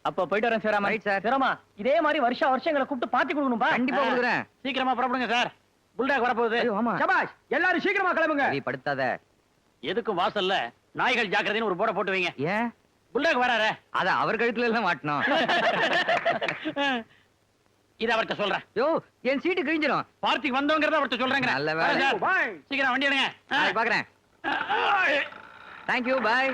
அப்ப போயிட்டு வரேன் சிவராமா. சிவராமா, இதே மாதிரி வருஷங்களை கூப்பிட்டு பாத்தி கொடுக்கணும்பா. கண்டிப்பா கொடுக்குறேன். சீக்கிரமா புறப்படுங்க சார். புல்டாக் வரப்போகுது. சபாஷ், எல்லாரும் சீக்கிரமா கிளம்புங்க. நீ படுத்தாத. எதுக்கும் வாசல்ல நாய்கள் ஜாக்கிரதைன்னு ஒரு போர்டை போட்டு வைங்க. ஏன்? புல்டாக் வராரு. அத அவர் கழுத்துல எல்லாம் மாட்டணும். இத அவர்கிட்ட சொல்றேன். யோ, என் சீட்டு கிழிஞ்சிரும். பார்ட்டிக்கு வந்தவங்கறத அவர்கிட்ட சொல்றேங்க. நல்ல வேலை. சீக்கிரம் வண்டி எடுங்க. பாக்குறேன். தேங்க்யூ, பாய்.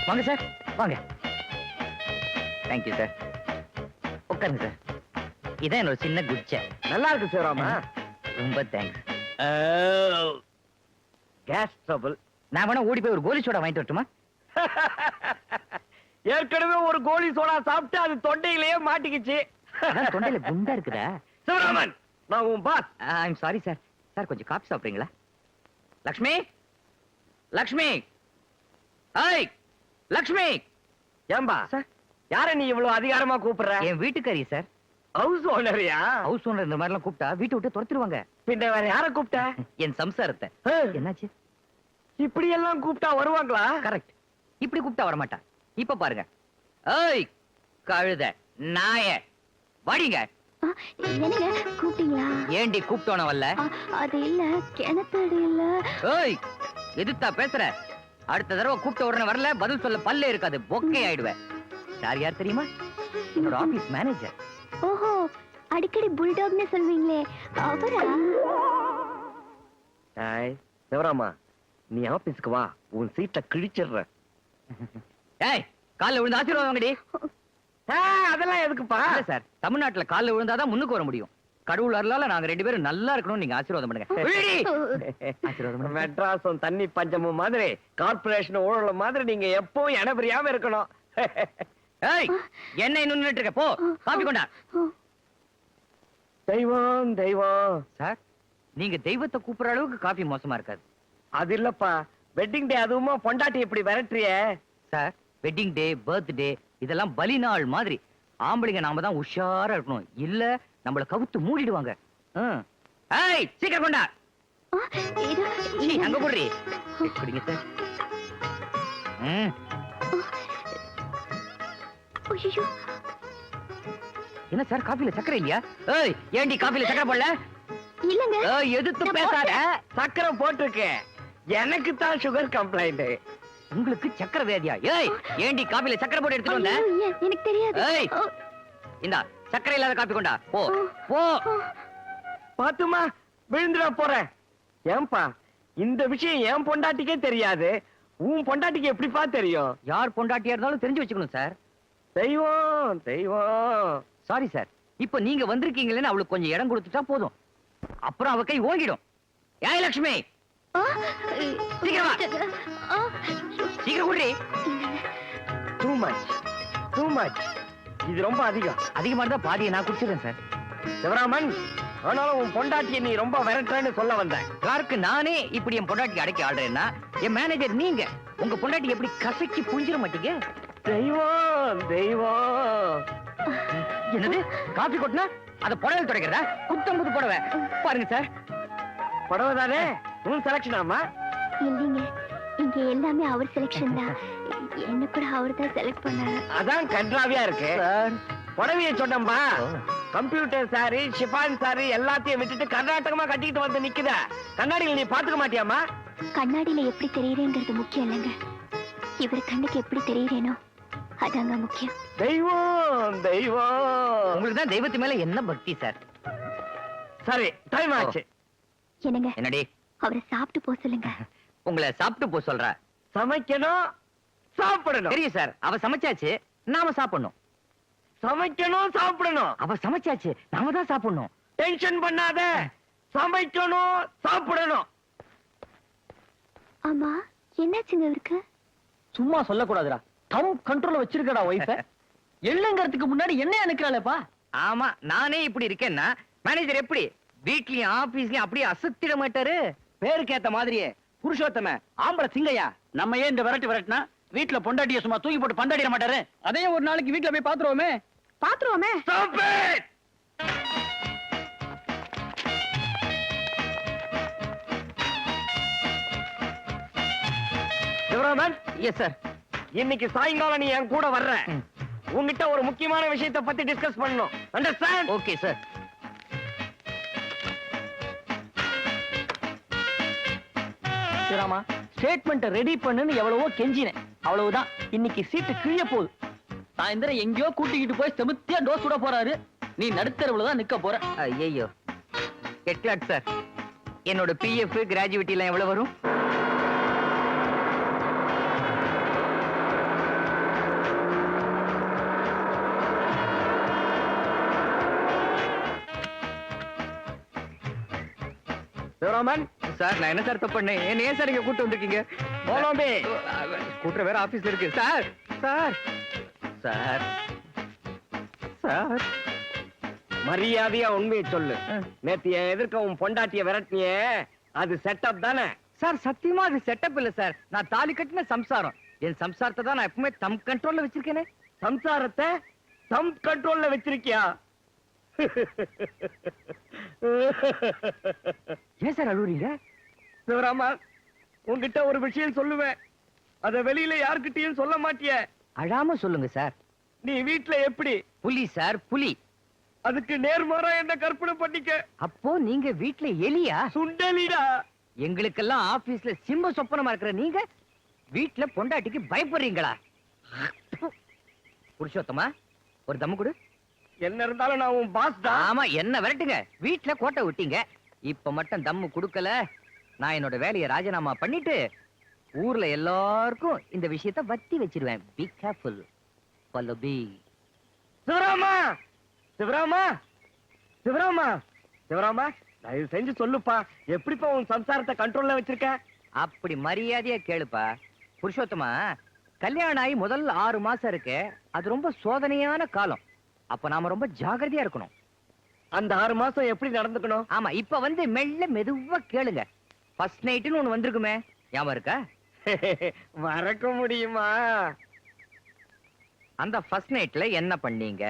வாங்க சார், வாங்க. Thank you sir. உட்காருங்க சார். இதான் என்னோட சின்ன குச்சை. நல்லா இருக்கு சிவராமா. ரொம்ப தேங்க்ஸ். Gas trouble. நான் வேணா ஓடி போய் ஒரு கோலி சோடா வாங்கிட்டு வரட்டுமா? ஏற்கனவே ஒரு கோலி சோடா சாப்பிட்டு அது தொண்டையிலேயே மாட்டிக்கிச்சு. தொண்டையில குண்டா இருக்குதா? சிவராமன், நான் உன் boss. I'm sorry sir. Sir கொஞ்சம் காபி சாப்பிடுறீங்களா? லக்ஷ்மி, லக்ஷ்மி, ஐய் லக்ஷ்மி. ஏம்பா சார், யார நீ இவ்வளவு அதிகாரமா கூப்பிடுற? என் வீட்டுக்காரி சார். ஹவுஸ் ஓனரியா? ஹவுஸ் ஓனர் இந்த மாதிரி எல்லாம் கூப்பிட்டா வீட்டை விட்டு துரத்திடுவாங்க. பின்ன வேற யார கூப்பிட்ட? என் சம்சாரத்தை. என்னாச்சு? இப்படி எல்லாம் கூப்பிட்டா வருவாங்களா? கரெக்ட். இப்படி கூப்பிட்டா வரமாட்டா. இப்ப பாருங்க. ஏய் கழுத நாய, வாடிங்க. என்னங்க கூப்பிட்டீங்களா? ஏண்டி கூப்பிட்டோன வரல? அது இல்ல, கிணத்தடி இல்ல. ஏய் எதுத்தா பேசுற? அடுத்த தடவை கூப்பிட்ட உடனே வரல, பதில் சொல்ல பல்லே இருக்காது, பொக்கே ஆயிடுவேன். சார் யார் தெரியுமா? என்னோட ஆபீஸ் மேனேஜர். ஓஹோ, அடிக்கடி புல்டாக்னு சொல்வீங்களே, அவரா? ஏய் சிவராமா, நீ ஆபீஸ்க்கு வா, உன் சீட்டை கிழிச்சிடுற. ஏய் கால்ல விழுந்து ஆசீர்வாதம் வாங்கடி. அதெல்லாம் எதுக்குப்பா? இல்ல சார், தமிழ்நாட்டுல கால்ல விழுந்தாதான் முன்னுக்கு வர முடியும். கடவுள் அருளால நாங்க 2 பேரும் நல்லா இருக்கணும். நீங்க ஆசீர்வாதம் பண்ணுங்க. ஆசீர்வாதம் பண்ணுங்க. மெட்ராஸும் தண்ணி பஞ்சமும் மாதிரி, கார்பரேஷன் ஊழல மாதிரி நீங்க எப்பவும் இனபிரியாம இருக்கணும். ஏய் என்ன இன்னும் நின்னுட்டு இருக்க? போ காபி கொண்டா. தெய்வம் தெய்வம். சார், நீங்க தெய்வத்தை கூப்பிடுற அளவுக்கு காபி மோசமா இருக்காது. அது இல்லப்பா, வெட்டிங் டே அதுவுமா பொண்டாட்டி இப்படி விரட்டுறிய. சார், வெட்டிங் டே, பர்த்டே இதெல்லாம் பலி நாள் மாதிரி. ஆம்பளைங்க நாம தான் உஷாரா இருக்கணும், இல்ல நம்மள கவுத்து மூடிடுவாங்க. ஏய் சீக்கிரம் கொண்டா. அங்க போடுறி. குடிங்க சார். என்ன சார், காபில சக்கரை இல்லையா? ஏய் ஏண்டி காபில சக்கரை போடல? இல்லங்க. ஏய் எதுக்கு பேசாத? சக்கரை போட்டுருக்கு. எனக்கு தான் சுகர் கம்ப்ளைண்ட். உங்களுக்கு சக்கரை வியாதியா? ஏய் ஏண்டி காபில சக்கரை போட்டு எடுத்துட்டு வந்த? எனக்கு தெரியாது. ஏய் இந்தா சக்கரை இல்லாத காபி கொண்டா. போ போ. பாத்துமா, விழுந்துட போறேன். ஏன்பா இந்த விஷயம் என் பொண்டாட்டிக்கே தெரியாது, உன் பொண்டாட்டிக்கு எப்படிப்பா தெரியும்? யார் பொண்டாட்டியா இருந்தாலும் தெரிஞ்சு வச்சுக்கணும் சார். தெய்வம் தெய்வம். சாரி சார், இப்ப நீங்க வந்திருக்கீங்களேன்னு அவளுக்கு கொஞ்சம் இடம் கொடுத்துட்டா போதும், அப்புறம் அவ கை ஓங்கிடும். ஏய் லட்சுமி, சீக்கிரம் வா. சீக்கிரம் குடி. Too much too much. இது ரொம்ப அதிகம். அதிகமா இருந்தா பாதியை நான் குடிச்சிடுறேன் சார். சிவராமன், ஆனாலும் உன் பொண்டாட்டியை நீ ரொம்ப விரட்டுறேன்னு சொல்ல வந்தேன். யாருக்கு நானே இப்படி என் பொண்டாட்டி அடக்கி ஆடுறேன்னா, என் மேனேஜர் நீங்க உங்க பொண்டாட்டி எப்படி கசக்கி புஞ்சிட மாட்டீங்க? தெய்வம் தெய்வம். என்னது காபி கொட்டினா அத புடவை துடைக்கிறதா? குத்தம்புது புடவை பாருங்க சார். புடவை தானே உன் செலக்ஷன்? ஆமா இல்லைங்க, இங்க எல்லாமே அவர் செலக்ஷன் தான். என்ன கூட அவர் தான் செலக்ட் பண்ணாரு. அதான் கன்றாவியா இருக்கு. புடவைய சொன்னம்பா, கம்ப்யூட்டர் சாரி, ஷிஃபான் சாரி எல்லாத்தையும் விட்டுட்டு கர்நாடகமா கட்டிக்கிட்டு வந்து நிக்குத. கண்ணாடியில் நீ பாத்துக்க மாட்டியாமா? கண்ணாடியில எப்படி தெரியுறேங்கிறது முக்கியம் இல்லைங்க, இவர் கண்ணுக்கு எப்படி தெரியுறேனோ அதாங்க முக்கியம். தெய்வம் தெய்வம். உங்களுக்கு தான் தெய்வத்து மேல என்ன பக்தி சார். சரி, டைம் ஆச்சு. என்னங்க, என்னடி? அவரை சாப்பிட்டு போ சொல்லுங்க. உங்களை சாப்பிட்டு போ சொல்ற. சமைக்கணும், சாப்பிடணும். தெரியும் சார், அவ சமைச்சாச்சு, நாம சாப்பிடணும். சமைக்கணும், சாப்பிடணும். அவ சமைச்சாச்சு, நாம தான் சாப்பிடணும். டென்ஷன் பண்ணாத. சமைக்கணும், சாப்பிடணும். ஆமா, என்னாச்சுங்க இவருக்கு? சும்மா சொல்லக்கூடாதுடா, தம் கண்ட்ரோல்ல வச்சிருக்கடா ஒய்ஃப. எள்ளுங்கிறதுக்கு முன்னாடி என்ன அனுக்கிறாளேப்பா? ஆமா, நானே இப்படி இருக்கேன்னா மேனேஜர் எப்படி வீட்லயும் ஆபீஸ்லயும் அப்படியே அசத்திட மாட்டாரு? பேருக்கு ஏத்த மாதிரியே புருஷோத்தம ஆம்பளை சிங்கையா. நம்ம ஏன் இந்த விரட்டினா வீட்டுல பொண்டாட்டிய சும்மா தூக்கி போட்டு பந்தாடிட மாட்டாரு? அதையும் ஒரு நாளைக்கு வீட்டுல போய் பாத்துருவோமே. பாத்துருவோமே. Sivaraman, yes sir. இன்னைக்கு சாயங்காலம் நீ என் கூட வர்ற. உன்கிட்ட ஒரு முக்கியமான விஷயத்தை பத்தி டிஸ்கஸ் பண்ணணும். அண்டர்ஸ்டாண்ட்? Okay sir. சிவராமா, ஸ்டேட்மெண்ட் ரெடி பண்ணுன்னு எவ்வளவோ கெஞ்சினேன். அவ்வளவுதான், இன்னைக்கு சீட்டு கிழிய போகுது. சாயந்தரம் எங்கேயோ கூட்டிக்கிட்டு போய் செமுத்தியா டோஸ் விட போறாரு. நீ நடுத்தரவுல தான் நிக்க போற. ஐயோ, கெட்லாட் சார், என்னோட பிஎஃப் கிராஜுவிட்டி எல்லாம் எவ்வளவு வரும்? சிவராமன், சார், நான் என்ன சார் தப்பு பண்ணேன்? என்ன ஏன் சார் இங்க கூட்டு வந்திருக்கீங்க? போலாமே. ஸ்கூட்டர் வேற ஆபீஸ்ல இருக்கு. சார் சார் சார் சார் மரியாதையா உண்மையை சொல்லு. நேத்து என் எதிர்க்க உன் பொண்டாட்டிய விரட்டினியே, அது செட்டப் தானே? சார், சத்தியமா அது செட்டப் இல்ல சார். நான் தாலி கட்டின சம்சாரம். என் சம்சாரத்தை தான் நான் எப்பவுமே தம் கண்ட்ரோல்ல வச்சிருக்கேனே. சம்சாரத்தை தம் கண்ட்ரோல்ல வச்சிருக்கியா? ஏன் சார் அழுவுறீங்க? சிவராமா, உன்கிட்ட ஒரு விஷயம் சொல்லுவேன். அத வெளியில யார்கிட்டயும் சொல்ல மாட்டிய. அழாம சொல்லுங்க சார். நீ வீட்ல எப்படி? புலி சார், புலி. அதுக்கு நேர்மாறா என்ன கற்பனை பண்ணிக்க. அப்போ நீங்க வீட்ல எலியா? சுண்டலிடா. எங்களுக்கெல்லாம் ஆபீஸ்ல சிம்ம சொப்பனமா இருக்கிற நீங்க வீட்ல பொண்டாட்டிக்கு பயப்படுறீங்களா? புருஷோத்தமா, ஒரு தம்மு கொடு. என்ன இருந்தாலும் நான் உன் பாஸ் தான். ஆமா, என்ன விரட்டுங்க. வீட்ல கோட்டை விட்டீங்க. இப்ப மட்டும் தம்மு கொடுக்கல, நான் என்னோட வேலையை ராஜினாமா பண்ணிட்டு ஊர்ல எல்லாருக்கும் இந்த விஷயத்தை வத்தி வச்சிருவேன். Be careful. பல்லபி. சிவராமா, சிவராமா, சிவராமா, சிவராமா, தயவு செஞ்சு சொல்லுப்பா, எப்படிப்பா உன் சம்சாரத்தை கண்ட்ரோல்ல வச்சிருக்க? அப்படி மரியாதையா கேளுப்பா. புருஷோத்தமா, கல்யாணம் ஆகி முதல் 6 மாசம் இருக்கு, அது ரொம்ப சோதனையான காலம். அப்ப நாம ரொம்ப ஜாகிரதையா இருக்கணும். அந்த 6 மாசம் எப்படி நடந்துக்கணும்? ஆமா, இப்ப வந்து மெல்ல மெதுவா கேளுங்க. ஃபர்ஸ்ட் நைட்னு ஒண்ணு வந்திருக்குமே, ஞாபகம் இருக்கா? மறக்க முடியுமா? அந்த ஃபர்ஸ்ட் நைட்ல என்ன பண்ணீங்க?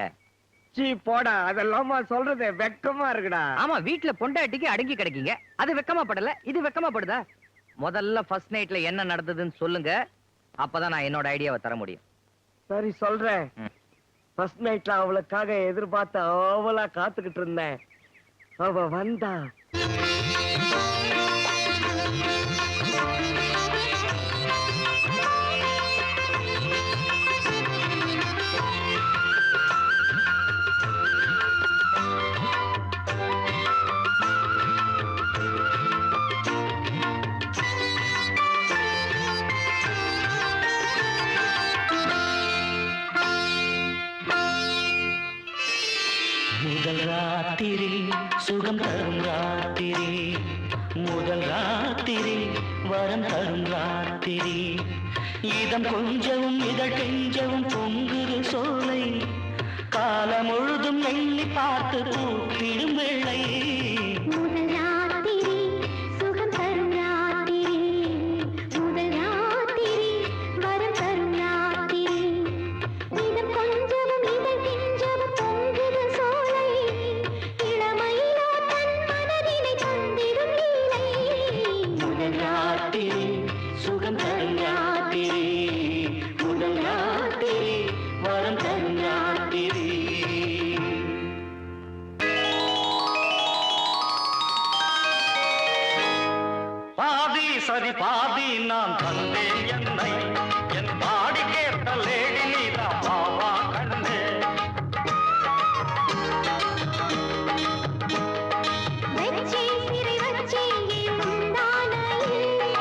சீ போடா, அதெல்லாமா சொல்றது வெக்கமா இருக்குடா. ஆமா, வீட்ல பொண்டாட்டிக்கு அடங்கி கிடக்கீங்க. அது வெக்கமா படல, இது வெக்கமா படுதா? முதல்ல ஃபர்ஸ்ட் நைட்ல என்ன நடந்ததுன்னு சொல்லுங்க. அப்பதான் நான் என்னோட ஐடியாவை தர முடியும். சரி சொல்றேன். ம். ஃபர்ஸ்ட் நைட்ல அவளுக்காக எதிர்பார்த்து அவளா காத்துக்கிட்டு இருந்தேன். அவ வந்தா. முதல் ராத்திரி சுகம் தரும் ராத்திரி, முதல் ராத்திரி வரம் தரும் ராத்திரி, இதம் கொஞ்சவும் இதழ் கெஞ்சவும் பொங்குது சோலை, காலம் முழுதும் எண்ணி பார்த்து பூத்திடும் வேளை. முதல் ராத்திரி சுகம் தரும் ராத்திரி, முதல் ராத்திரி வரம் தரும் ராத்திரி, இதம் கொஞ்சமும் இதழ் கெஞ்சவும் பொங்குது சோலை, இளமையிலோ தன் மனதினை தந்திடும் லீலை. முதல் ராத்திரி சுகம் தரும் ராத்திரி, முதல் ராத்திரி வரம் தரும் ராத்திரி. பாதி சரி பாதி நான் தந்தேன் என்னை, என் பாடி கேட்ட லேடி நீதான் பாவா கண்ணே. வெச்சே சிறை வச்சே என் முந்தானையில்,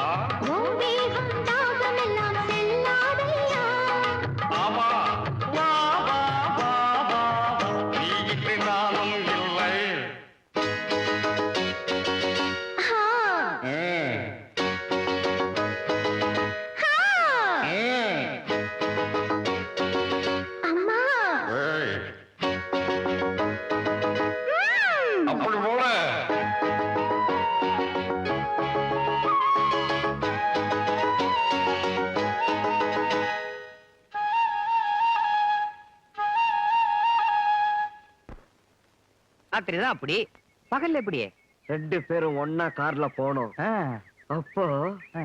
உன் வேகம் தாகமெல்லாம் செல்லாதையா. ஆமா, வா வா வா வா, நீ இன்றி நானும் இல்லை. ஹா, ஹா. அம்மா. அப்படி போல ராத்திரிதான் அப்படி, பகல்ல எப்படி? 2 பேரும் ஒன்னா கார்ல போனோம். ஆ, அப்போ ஆ.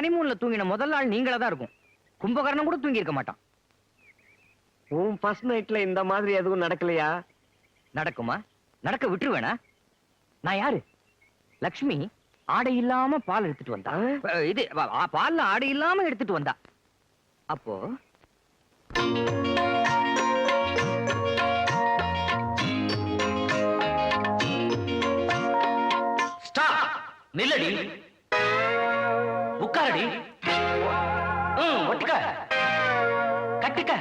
ஹனிமூன்ல தூங்கின முதல் நாள் நீங்களா தான் இருக்கும். கும்பகர்ணம் கூட தூங்கி இருக்க மாட்டான். உன் ஃபர்ஸ்ட் நைட்ல இந்த மாதிரி எதுவும் நடக்கலையா? நடக்குமா? நடக்க விட்டுருவேனா? நான் யாரு? லக்ஷ்மி ஆடை இல்லாம பால் எடுத்துட்டு வந்தா. இது பால்ல ஆடை இல்லாம எடுத்துட்டு வந்தா. அப்போ ஸ்டாப், நில்லடி, உட்காரடி, ஒட்டுக்க, கட்டுக்க.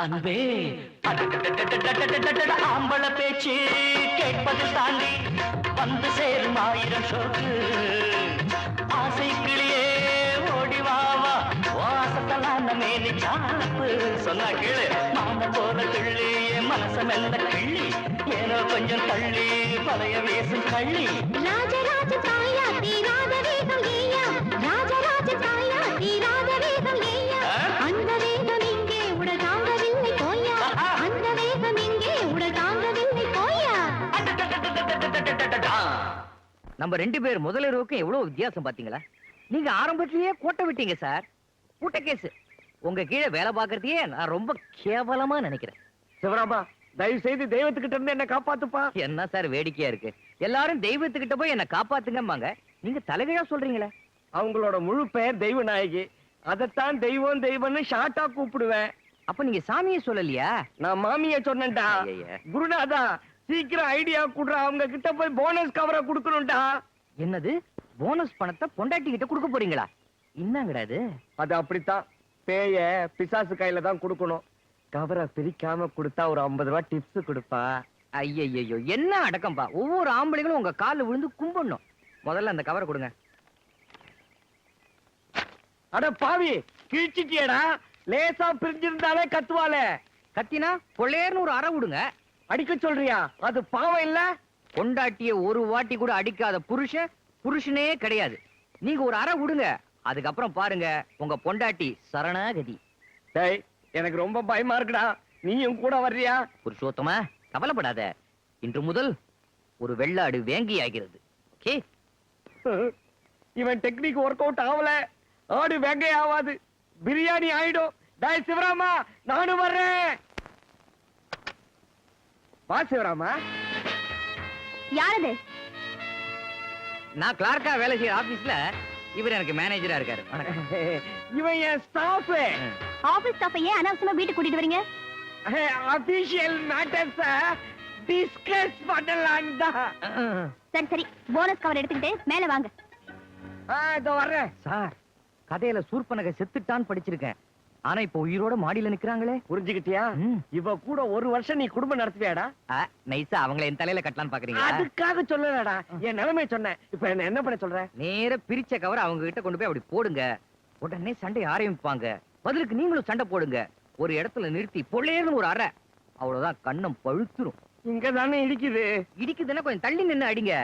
அன்பே, ஆம்பள பேச்சு கேட்பது தாண்டி வந்து சேரும் 1000 ஷோக்கு. ஆசை கிளியே ஓடி வாவா, வாசத்தலான மேனி சாப்பு. சொன்னா கேளு, மான போல கிள்ளி என் மனச மெல்ல கிள்ளி, ஏனோ கொஞ்சம் தள்ளி பழைய வேசும் கள்ளி. ராஜராஜ தாயா தீராத வேகம் ஏயா, ராஜராஜ தாயா தீராத வேகம் ஏயா, அந்த வேகம் இங்கே உடல் தாங்கவில்லை போயா, அந்த வேகம் இங்கே உடல் தாங்கவில்லை போயா. நம்ம 2 பேர் முதலிரவுக்கும் எவ்வளவு வித்தியாசம் பாத்தீங்களா? நீங்க ஆரம்பத்திலேயே கோட்டை விட்டீங்க சார். கூட்ட கேஸ். உங்க கீழே வேலை பார்க்கறதையே நான் ரொம்ப கேவலமா நினைக்கிறேன். சிவராமா, தயவு செய்து தெய்வத்துக்கிட்ட இருந்து என்ன காப்பாத்துப்பா. என்ன சார் வேடிக்கையா இருக்கு? எல்லாரும் தெய்வத்துக்கிட்ட போய் என்ன காப்பாத்துங்கம்பாங்க, நீங்க தலைகீழா சொல்றீங்களே. அவங்களோட முழு பெயர் தெய்வநாயகி. அதைத்தான் தெய்வம் தெய்வம்னு ஷார்ட்டா கூப்பிடுவேன். அப்ப நீங்க சாமியை சொல்லலையா? நான் மாமிய சொன்னேன்டா. ஐயையே. குருநாதா, சீக்கிரம் ஐடியா குடுற, அவங்க கிட்ட போய் போனஸ் கவரை குடுக்கணும்டா. என்னது? போனஸ் பணத்தை பொண்டாட்டி கிட்ட கொடுக்க போறீங்களா? என்னங்கடா இது? அது அப்படித்தான். பேய பிசாசு கையில தான் கொடுக்கணும். கவரை பிரிக்காம கொடுத்தா ஒரு 50 ரூபாய் டிப்ஸ் கொடுப்பா. ஐயையோ, என்ன அடக்கம்பா! ஒவ்வொரு ஆம்பளைங்களும் உங்க கால்ல விழுந்து கும்பிடணும். முதல்ல அந்த கவரை கொடுங்க. அட பாவி, கிழிச்சிட்டியடா. லேசா பிரிஞ்சிருந்தாலே கத்துவாளே. கத்தினா பொள்ளேர்னு ஒரு அறை விடுங்க. அடிக்க சொல்றியா? அது பாவம் இல்ல? பொண்டாட்டிய ஒரு வாட்டி கூட அடிக்காத புருஷனே கிடையாது. நீங்க ஒரு அறை விடுங்க, அதுக்கப்புறம் பாருங்க உங்க பொண்டாட்டி சரணாகதி. டேய், எனக்கு ரொம்ப பயமா இருக்குடா. நீயும் கூட வர்றியா? புருஷோத்தமா, கவலைப்படாத. இன்று முதல் ஒரு வெள்ளாடு வேங்கி ஆகிறது. ஓகே? இவன் டெக்னிக் ஒர்க் அவுட் ஆகல. ஆடு வேங்கை ஆவாது, பிரியாணி ஆயிடும். டேய் சிவராமா, நானும் வர்றேன். வா சிவராமா. யாரது? நான் கிளார்க்கா வேலை செய்யற ஆபீஸ்ல இவர் எனக்கு மேனேஜரா இருக்காரு. வணக்கம். இவன் என் ஸ்டாஃப். ஆபீஸ் ஸ்டாஃப் ஏன் அனாவசியமா வீட்டுக்கு கூட்டிட்டு வரீங்க? அபிஷியல் மேட்டர்ஸ் டிஸ்கஸ் பண்ணலாம் தான். சரி சரி, போனஸ் கவர் எடுத்துக்கிட்டு மேல வாங்க. இதோ வர்றேன். சார், கதையில சூர்பனகை செத்துட்டான்னு படிச்சிருக்கேன். ஆனா இப்ப உயிரோட மாடியில நிக்கிறாங்களே. புரிஞ்சுக்கிட்டியா? இவ கூட 1 வருஷம் நீ குடும்பம் நடத்துவியாடா? நைஸா அவங்கள என் தலையில கட்டலான்னு பாக்குறீங்க? அதுக்காக சொல்லலடா, என் நிலைமை சொன்னேன். இப்ப என்ன பண்ண சொல்ற? நேர பிரிச்ச கவரை அவங்க கிட்ட கொண்டு போய் அப்படி போடுங்க. உடனே சண்டை ஆரம்பிப்பாங்க. பதிலுக்கு நீங்களும் சண்டை போடுங்க. ஒரு இடத்துல நிறுத்தி பொள்ளேர்னு ஒரு அறை. அவ்வளவுதான், கண்ணம் பழுத்துரும். இங்க தானே இடிக்குது. இடிக்குதுன்னா கொஞ்சம் தள்ளி நின்னு அடிங்க.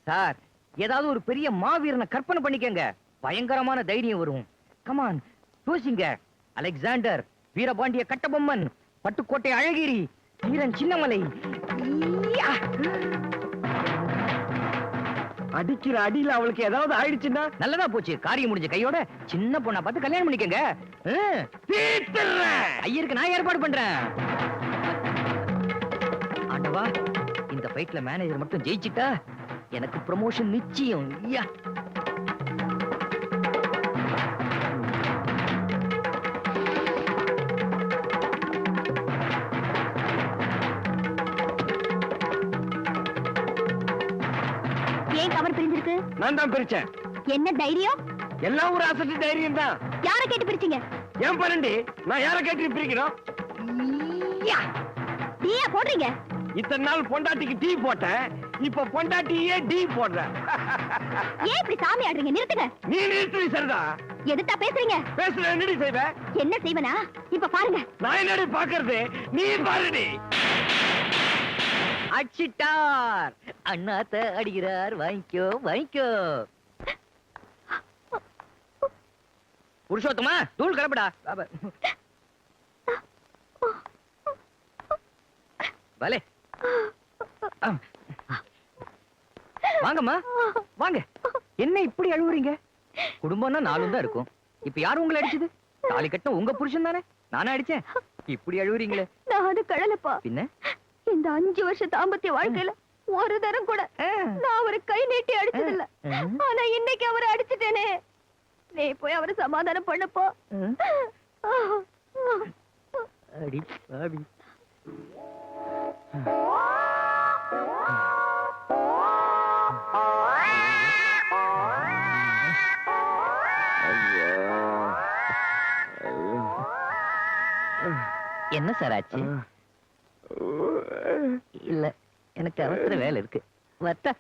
சார், ஏதாவது ஒரு பெரிய மாவீரனை கற்பனை பண்ணிக்கங்க. பயங்கரமான தைரியம் வரும். கமான், யோசிங்க. அலெக்சாண்டர், வீரபாண்டிய கட்டபொம்மன், பட்டுக்கோட்டை அழகிரி, வீரன் சின்னமலை. அடிக்கிற அடியில அவளுக்கு ஏதாவது ஆயிடுச்சுன்னா? நல்லதா போச்சு, காரியம் முடிஞ்ச கையோட சின்ன பொண்ணா பார்த்து கல்யாணம் பண்ணிக்கங்க. ஐயருக்கு நான் ஏற்பாடு பண்றேன். ஆண்டவா, இந்த ஃபைட்ல மேனேஜர் மட்டும் ஜெயிச்சிட்டா எனக்கு ப்ரமோஷன் நிச்சயம். ஐயா, ஏன் கவர் பிரிஞ்சிருக்கு? நான் தான் பிரிச்சேன். என்ன தைரியம்? எல்லாம் ஒரு அசட்டு தைரியம் தான். யாரை கேட்டு பிரிச்சீங்க? ஏன் பரண்டி, நான் யாரை கேட்டு பிரிக்கிறோம்? டீயா போடுறீங்க? இத்தனை நாள் பொண்டாட்டிக்கு டீ போட்டேன், இப்ப பொண்டாட்டியே டீ போடுறேன். ஏன் இப்படி சாமி ஆடுறீங்க? நிறுத்துங்க. நீ நிறுத்தி சரிதா. எதுட்டா பேசுறீங்க? பேசுற என்னடி செய்வ? என்ன செய்வனா? இப்ப பாருங்க. நான் என்னடி பாக்குறது, நீ பாருடி. அடிச்சிட்டார். அண்ணாத்த அடிக்கிறார், வாங்கிக்கோ வாங்கிக்கோ. புருஷோத்தமா, தூள் கலப்படா. வலே, வாங்கம்மா வாங்க. என்ன இப்படி அழுவுறீங்க? குடும்பம்னா நாலும் தான் இருக்கும். இப்ப யாரு உங்களை அடிச்சது? தாலி கட்டின உங்க புருஷன் தானே. நானே அடிச்சேன். இப்படி அழுவுறீங்களே? நான் அது கழலப்பா. பின்ன இந்த 5 வருஷ தாம்பத்திய வாழ்க்கையில ஒரு தரம் கூட நான் அவரை கை நீட்டி அடிச்சதில்ல. ஆனா இன்னைக்கு அவரை அடிச்சிட்டேனே. நீ போய் அவரை சமாதானம் பண்ணப்போ. அடி பாவி. என்ன சார் ஆச்சு? இல்ல, எனக்கு அவசர வேலை இருக்கு. வர்த்தா.